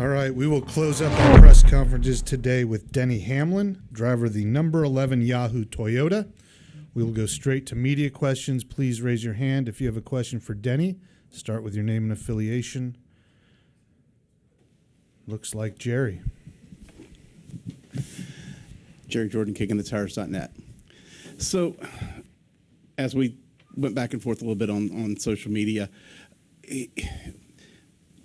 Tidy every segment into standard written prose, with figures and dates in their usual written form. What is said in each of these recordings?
All right, we will close up our press conferences today with Denny Hamlin, driver of the number 11 Yahoo Toyota. We will go straight to media questions. Please raise your hand if you have a question for Denny. Start with your name and affiliation. Looks like Jerry. Jerry Jordan, kickingthetires.net. So, as we went back and forth a little bit on social media,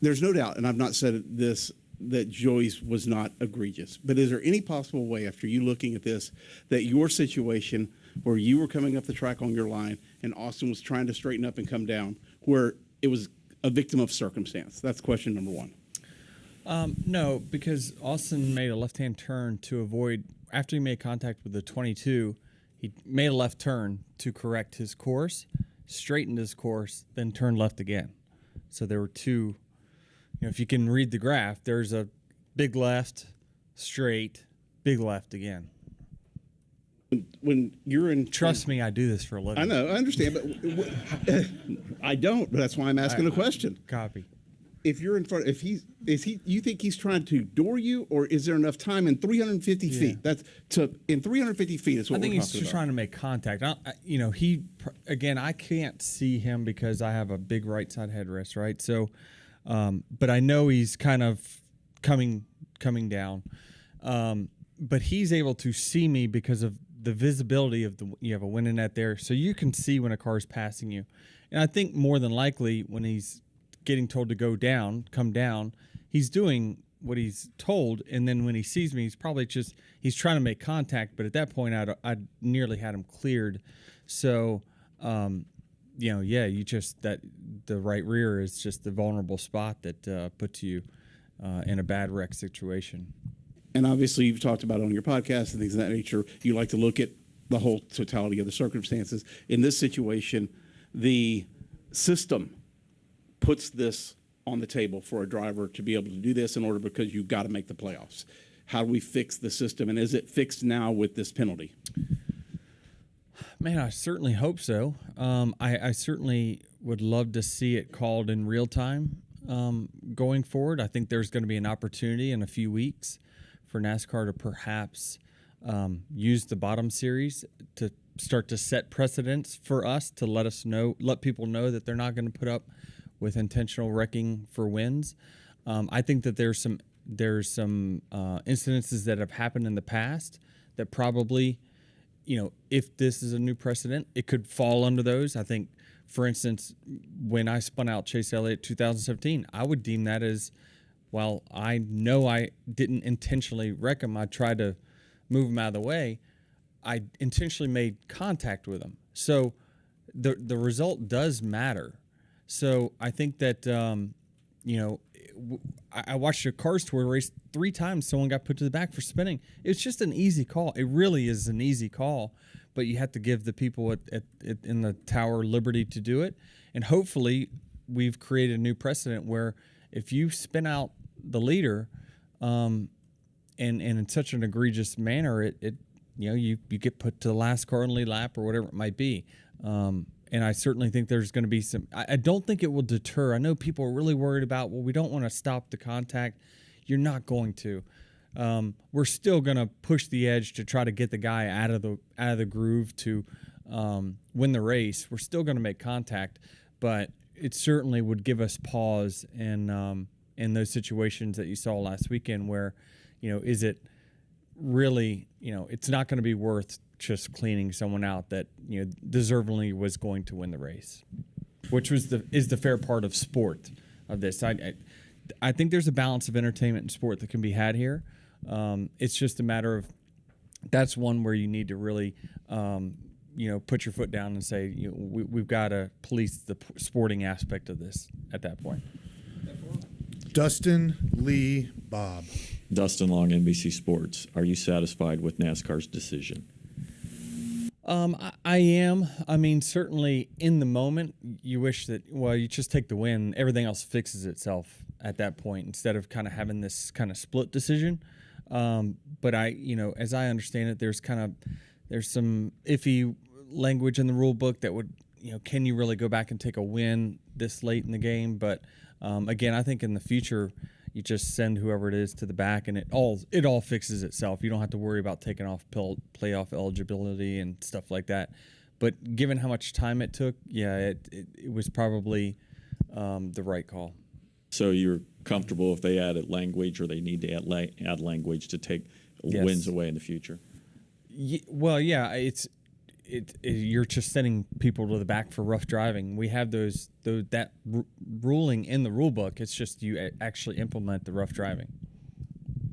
there's no doubt, and I've not said this, that Joey's was not egregious. But is there any possible way, after you looking at this, that your situation where you were coming up the track on your line and Austin was trying to straighten up and come down, where it was a victim of circumstance? That's question number one. No, because Austin made a left-hand turn to avoid, after he made contact with the 22, he made a left turn to correct his course, straightened his course, then turned left again. So there were two, if you can read the graph, there's a big left, straight, big left again. When you're in... Trust me, I do this for a living. I know, I understand, but I don't, but that's why I'm asking the question. Copy. If you're in front, you think he's trying to door you, or is there enough time in 350 feet? In 350 feet is what I think we're he's talking just about. trying to make contact. I can't see him because I have a big right side headrest, right? So, but I know he's kind of coming down. But he's able to see me because of the visibility of you have a window net there, so you can see when a car is passing you. And I think more than likely when he's getting told to come down, he's doing what he's told, and then when he sees me, he's trying to make contact. But at that point, I'd nearly had him cleared. So, the right rear is just the vulnerable spot that puts you in a bad wreck situation. And obviously, you've talked about it on your podcast and things of that nature. You like to look at the whole totality of the circumstances. In this situation, the system puts this on the table for a driver to be able to do this in order, because you've got to make the playoffs. How do we fix the system, and is it fixed now with this penalty? Man, I certainly hope so. I certainly would love to see it called in real time going forward. I think there's going to be an opportunity in a few weeks for NASCAR to perhaps use the bottom series to start to set precedents for us, to let people know that they're not going to put up with intentional wrecking for wins. I think that there's some incidences that have happened in the past that probably, if this is a new precedent, it could fall under those. I think, for instance, when I spun out Chase Elliott 2017, I would deem that as, while I know I didn't intentionally wreck him, I tried to move him out of the way, I intentionally made contact with him. So the result does matter. So I think that, I watched a Cars Tour race 3 times. Someone got put to the back for spinning. It's just an easy call. It really is an easy call, but you have to give the people in the tower liberty to do it. And hopefully we've created a new precedent where if you spin out the leader and in such an egregious manner, you get put to the last car on the lead lap or whatever it might be. And I certainly think there's going to be some. I don't think it will deter. I know people are really worried about, we don't want to stop the contact. You're not going to. We're still going to push the edge to try to get the guy out of the groove to win the race. We're still going to make contact, but it certainly would give us pause in those situations that you saw last weekend where, is it really, it's not going to be worth just cleaning someone out that deservingly was going to win the race, which is the fair part of sport of this. I think there's a balance of entertainment and sport that can be had here. It's just a matter of, that's one where you need to really put your foot down and say we've got to police the sporting aspect of this at that point. Dustin, Lee, Bob. Dustin Long, NBC Sports. Are you satisfied with NASCAR's decision? I am. I mean, certainly in the moment, you wish that, you just take the win. Everything else fixes itself at that point instead of kind of having this kind of split decision. But as I understand it, there's some iffy language in the rule book that would, can you really go back and take a win this late in the game? But again, I think in the future, You just send whoever it is to the back, and it all fixes itself. You don't have to worry about taking off playoff eligibility and stuff like that. But given how much time it took, yeah, it was probably the right call. So you're comfortable if they added language, or they need to add language to take Yes. wins away in the future? Well, yeah, you're just sending people to the back for rough driving. We have that ruling in the rule book. It's just you actually implement the rough driving.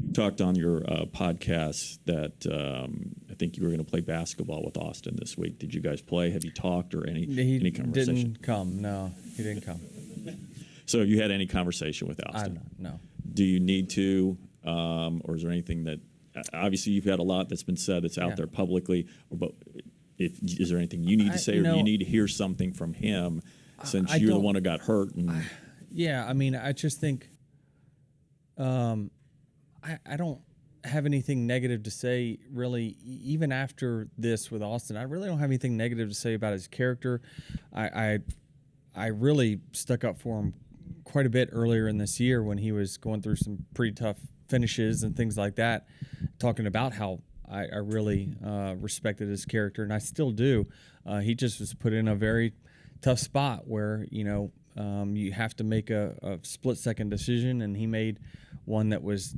You talked on your podcast that I think you were going to play basketball with Austin this week. Did you guys play? Have you talked or any conversation? Didn't come. No, he didn't come. So have you had any conversation with Austin? No. Do you need to, or is there anything that obviously you've had a lot that's been said that's out there publicly, but is there anything you need to say, or do you need to hear something from him since you're the one who got hurt? Yeah, I mean, I just think I don't have anything negative to say, really, even after this with Austin. I really don't have anything negative to say about his character. I really stuck up for him quite a bit earlier in this year when he was going through some pretty tough finishes and things like that, talking about how I really respected his character, and I still do. He just was put in a very tough spot where, you have to make a split-second decision, and he made one that was,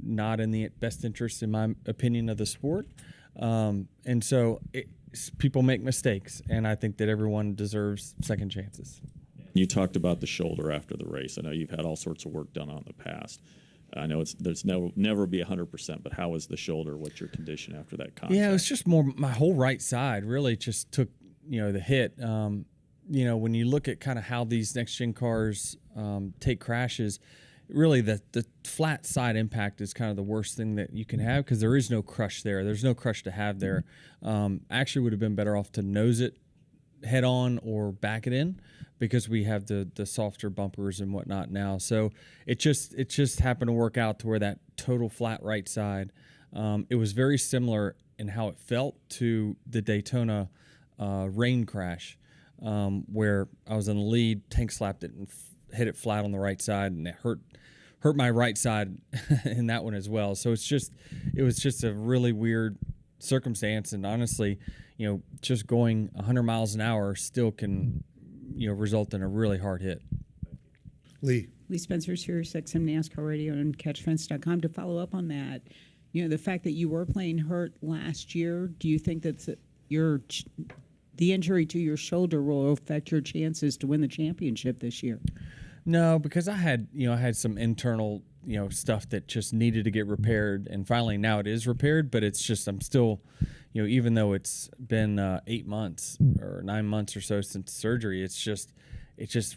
not in the best interest, in my opinion, of the sport. And so people make mistakes, and I think that everyone deserves second chances. You talked about the shoulder after the race. I know you've had all sorts of work done on in the past. I know there's never be 100%, but how was the shoulder? What's your condition after that contact? Yeah, it was just more my whole right side really just took, the hit. When you look at kind of how these next gen cars take crashes, really the flat side impact is kind of the worst thing that you can have, because there is no crush there. There's no crush to have there. Actually would have been better off to nose it head on or back it in, because we have the softer bumpers and whatnot now. So it just happened to work out to where that total flat right side, it was very similar in how it felt to the Daytona rain crash, where I was in the lead, tank slapped it and hit it flat on the right side, and it hurt my right side in that one as well. So it was just a really weird circumstance, and honestly, just going 100 miles an hour still can result in a really hard hit. Lee Spencer, Sirius XM NASCAR Radio and CatchFence.com. To follow up on that, the fact that you were playing hurt last year, do you think that the injury to your shoulder will affect your chances to win the championship this year? No, because I had some internal stuff that just needed to get repaired, and finally now it is repaired. But it's just I'm still, even though it's been 8 months or 9 months or so since surgery, it's just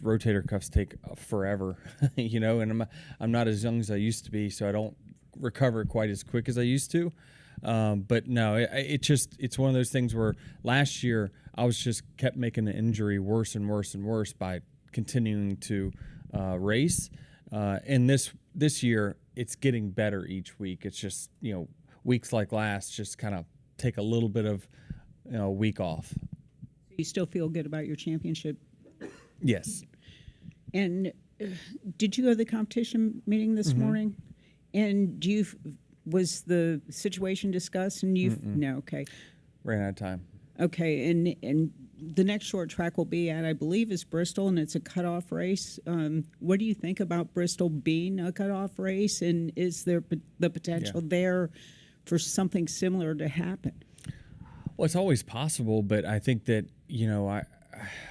rotator cuffs take forever, and I'm not as young as I used to be, so I don't recover quite as quick as I used to. But no, it's one of those things where last year I was just kept making the injury worse and worse and worse by continuing to race. And this year it's getting better each week. It's just, weeks like last just kind of take a little bit of, week off. You still feel good about your championship? Yes. And did you go to the competition meeting this morning? And was the situation discussed? And no, okay. Ran out of time. Okay, and the next short track will be at, I believe, is Bristol, and it's a cutoff race. What do you think about Bristol being a cutoff race, and is there the potential there for something similar to happen? Well, it's always possible, but I think that,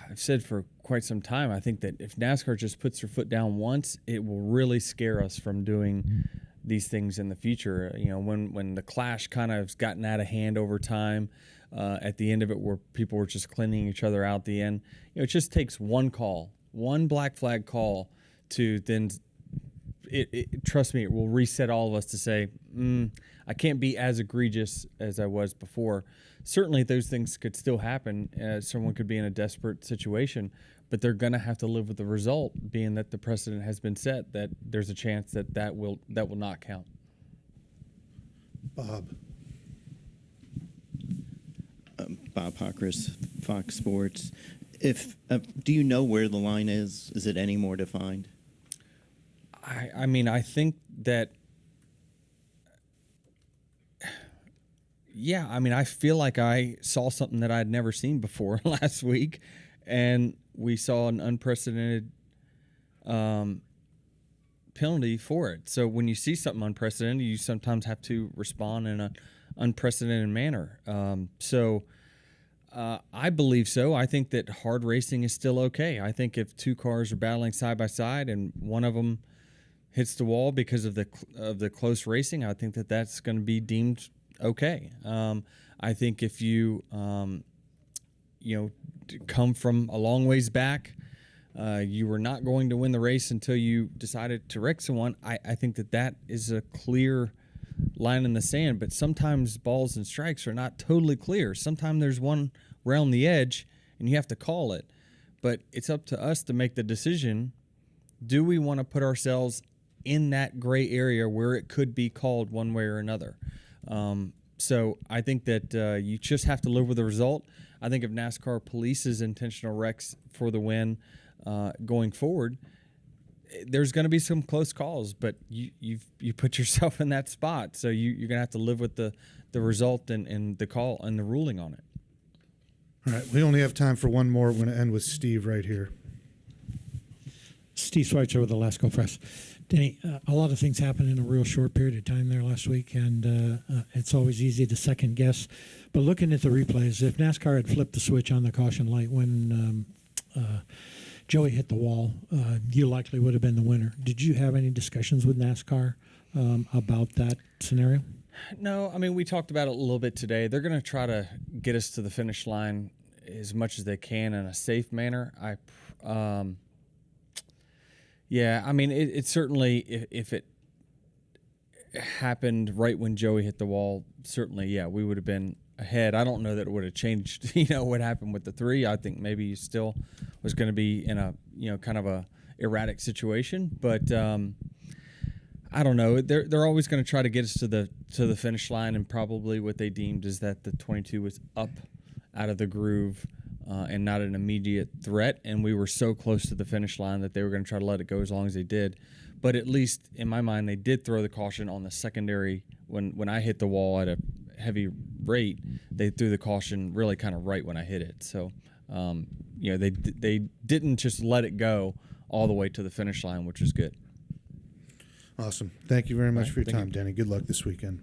I've said for quite some time, I think that if NASCAR just puts their foot down once, it will really scare us from doing these things in the future. When the clash kind of has gotten out of hand over time, at the end of it, where people were just cleaning each other out at the end, it just takes one call, one black flag call, to then trust me, it will reset all of us to say, I can't be as egregious as I was before. Certainly those things could still happen. Someone could be in a desperate situation, but they're going to have to live with the result, being that the precedent has been set, that there's a chance that will not count. Bob Hockris, Fox Sports. Do you know where the line is? Is it any more defined? I mean, I think that, yeah, I mean, I feel like I saw something that I'd never seen before last week, and we saw an unprecedented penalty for it. So when you see something unprecedented, you sometimes have to respond in an unprecedented manner. I believe so. I think that hard racing is still okay. I think if two cars are battling side by side and one of them hits the wall because of the close racing, I think that that's going to be deemed okay. I think if you come from a long ways back, you were not going to win the race until you decided to wreck someone. I think that is a clear line in the sand, but sometimes balls and strikes are not totally clear. Sometimes there's one around the edge and you have to call it, but it's up to us to make the decision. Do we want to put ourselves in that gray area where it could be called one way or another? So I think that you just have to live with the result. I think if NASCAR polices intentional wrecks for the win going forward, there's going to be some close calls, but you put yourself in that spot, so you're going to have to live with the result and the call and the ruling on it. All right, we only have time for one more. We're going to end with Steve right here. Steve Schweitzer with the Lasco Press. Denny, a lot of things happened in a real short period of time there last week, and it's always easy to second guess. But looking at the replays, if NASCAR had flipped the switch on the caution light when Joey hit the wall, you likely would have been the winner. Did you have any discussions with NASCAR about that scenario? No, I mean, we talked about it a little bit today. They're going to try to get us to the finish line as much as they can in a safe manner. Yeah, I mean, it certainly, if it happened right when Joey hit the wall, certainly, yeah, we would have been ahead. I don't know that it would have changed, what happened with the three. I think maybe you still was going to be in a, kind of a erratic situation. But I don't know. They're always going to try to get us to the finish line, and probably what they deemed is that the 22 was up out of the groove and not an immediate threat. And we were so close to the finish line that they were going to try to let it go as long as they did. But at least in my mind, they did throw the caution on the secondary when I hit the wall at a heavy rate. They threw the caution really kind of right when I hit it. So, they didn't just let it go all the way to the finish line, which was good. Awesome. Thank you very much for your thank time, you. Denny. Good luck this weekend.